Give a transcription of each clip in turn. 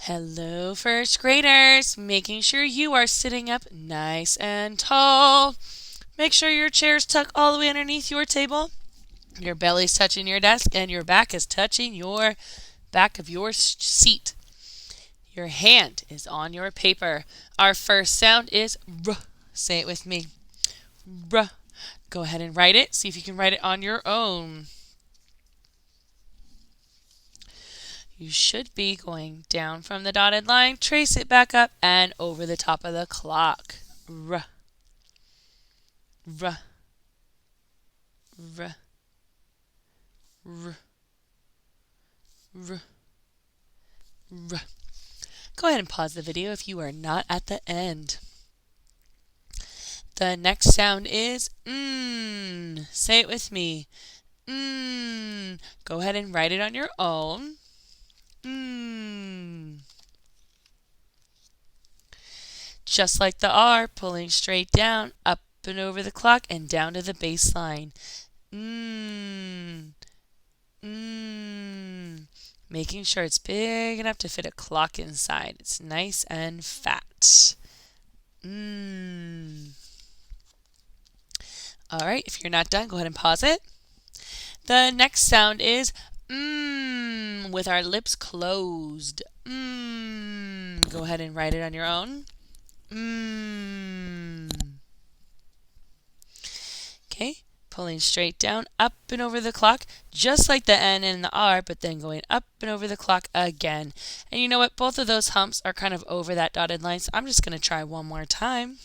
Hello, first graders. Making sure you are sitting up nice and tall. Make sure your chair's tucked all the way underneath your table. Your belly's touching your desk and your back is touching your back of your seat. Your hand is on your paper. Our first sound is R. Say it with me. R. Go ahead and write it. See if you can write it on your own. You should be going down from the dotted line, trace it back up, and over the top of the clock. R, r, r, r, r, r. Go ahead and pause the video if you are not at the end. The next sound is mm. Say it with me. Mm. Go ahead and write it on your own. Mm. Just like the R, pulling straight down, up and over the clock, and down to the baseline. Mm. Mm. Making sure it's big enough to fit a clock inside. It's nice and fat. Mm. All right, if you're not done, go ahead and pause it. The next sound is mm, with our lips closed. Mm. Go ahead and write it on your own. Mm. Okay, pulling straight down, up and over the clock, just like the N and the R, but then going up and over the clock again. And you know what? Both of those humps are kind of over that dotted line, so I'm just going to try one more time.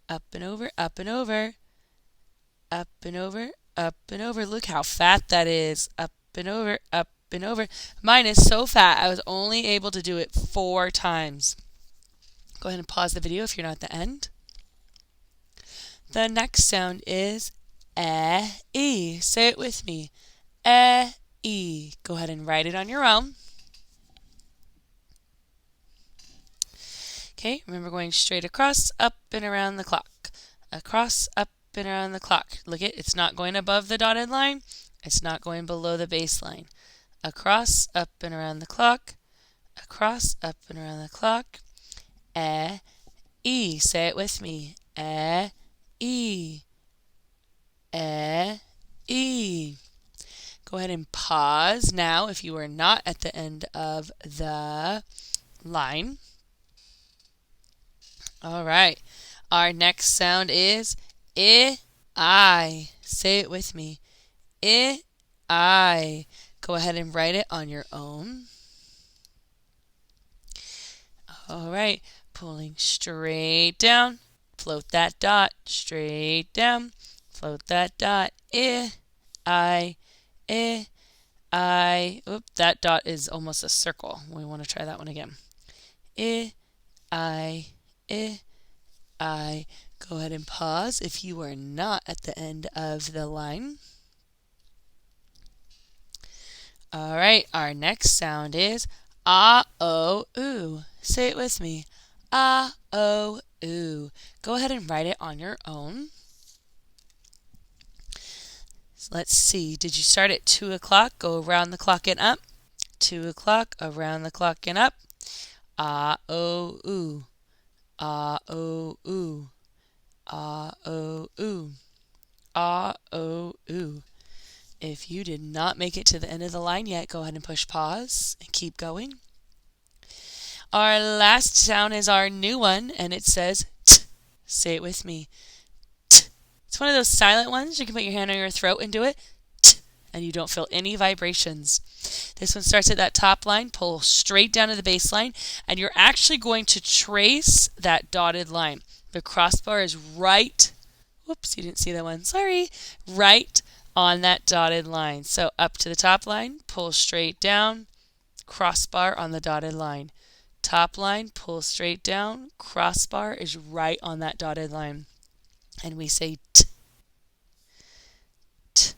Up and over, up and over, up and over, up and over. Look how fat that is. Up and over, up and over. Mine is so fat, I was only able to do it 4 times. Go ahead and pause the video if you're not at the end. The next sound is E. Say it with me. E. Go ahead and write it on your own. Okay, remember going straight across, up and around the clock. Across, up and around the clock. Look it, it's not going above the dotted line. It's not going below the baseline. Across, up and around the clock. Across, up and around the clock. E. Say it with me. E. E. Go ahead and pause now if you are not at the end of the line. All right. Our next sound is I. Say it with me. I. Go ahead and write it on your own. All right. Pulling straight down. Float that dot straight down. Float that dot. I. Oop, that dot is almost a circle. We want to try that one again. I. Go ahead and pause if you are not at the end of the line. All right, our next sound is A-O-Oo. Say it with me. A-O-Oo. Go ahead and write it on your own. So let's see. Did you start at 2 o'clock? Go around the clock and up. 2 o'clock, around the clock and up. A-O-Oo. A-O-Oo. A-O-Oo. A-O-Oo. If you did not make it to the end of the line yet, go ahead and push pause and keep going. Our last sound is our new one, and it says T. Say it with me. T. It's one of those silent ones. You can put your hand on your throat and do it. T. And you don't feel any vibrations. This one starts at that top line, pull straight down to the baseline, and you're actually going to trace that dotted line. The crossbar is right, whoops, you didn't see that one, sorry, right on that dotted line. So up to the top line, pull straight down, crossbar on the dotted line. Top line, pull straight down, crossbar is right on that dotted line. And we say T. T.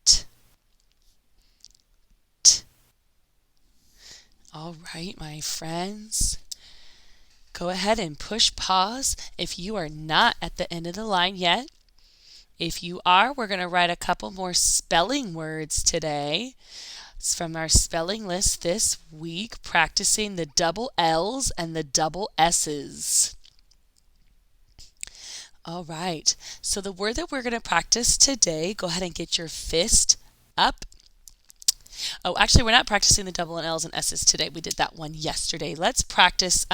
T. T. All right, my friends. Go ahead and push pause if you are not at the end of the line yet. If you are, we're going to write a couple more spelling words today. It's from our spelling list this week, practicing the double L's and the double S's. All right, so the word that we're going to practice today, go ahead and get your fist up. Oh, actually, we're not practicing the double L's and S's today. We did that one yesterday. Let's practice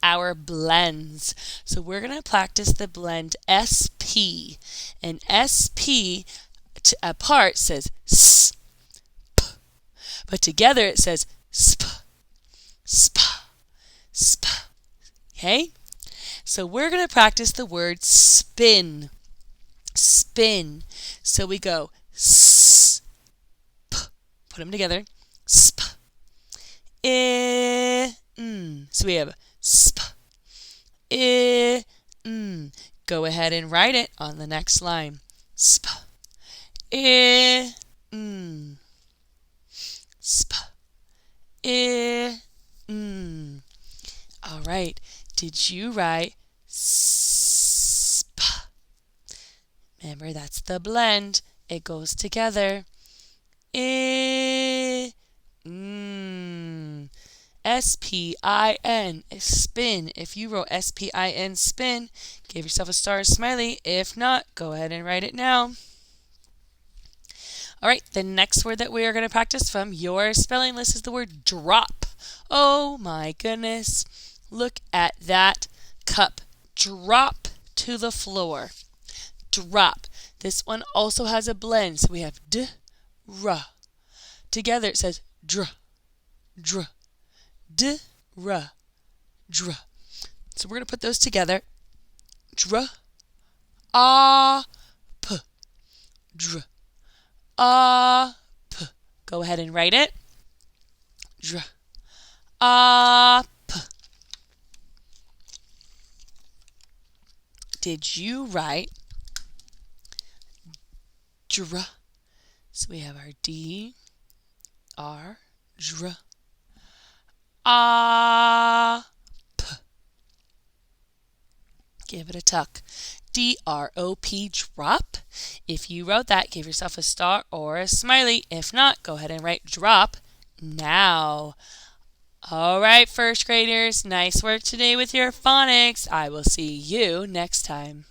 our blends. So we're going to practice the blend SP. And SP apart says S, P, but together it says sp, sp, sp. Okay? So we're going to practice the word spin. Spin. So we go S, P. Put them together. Sp. I, So we have sp. I, Go ahead and write it on the next line. Sp. I, Sp. I, All right. Did you write sp? Remember, that's the blend. It goes together. I, S-P-I-N, spin. If you wrote S-P-I-N, spin, give yourself a star or smiley. If not, go ahead and write it now. All right, the next word that we are going to practice from your spelling list is the word drop. Oh my goodness. Look at that cup. Drop to the floor. Drop. This one also has a blend. So we have D, R. Together it says dr, dr, d, r, dr. So we're going to put those together. Dr, a, p, dr, a, p. Go ahead and write it. Dr, a, p. Did you write dr? So we have our D, R, dr, a, p. Give it a tuck. D-R-O-P, drop. If you wrote that, give yourself a star or a smiley. If not, go ahead and write drop now. All right, first graders, nice work today with your phonics. I will see you next time.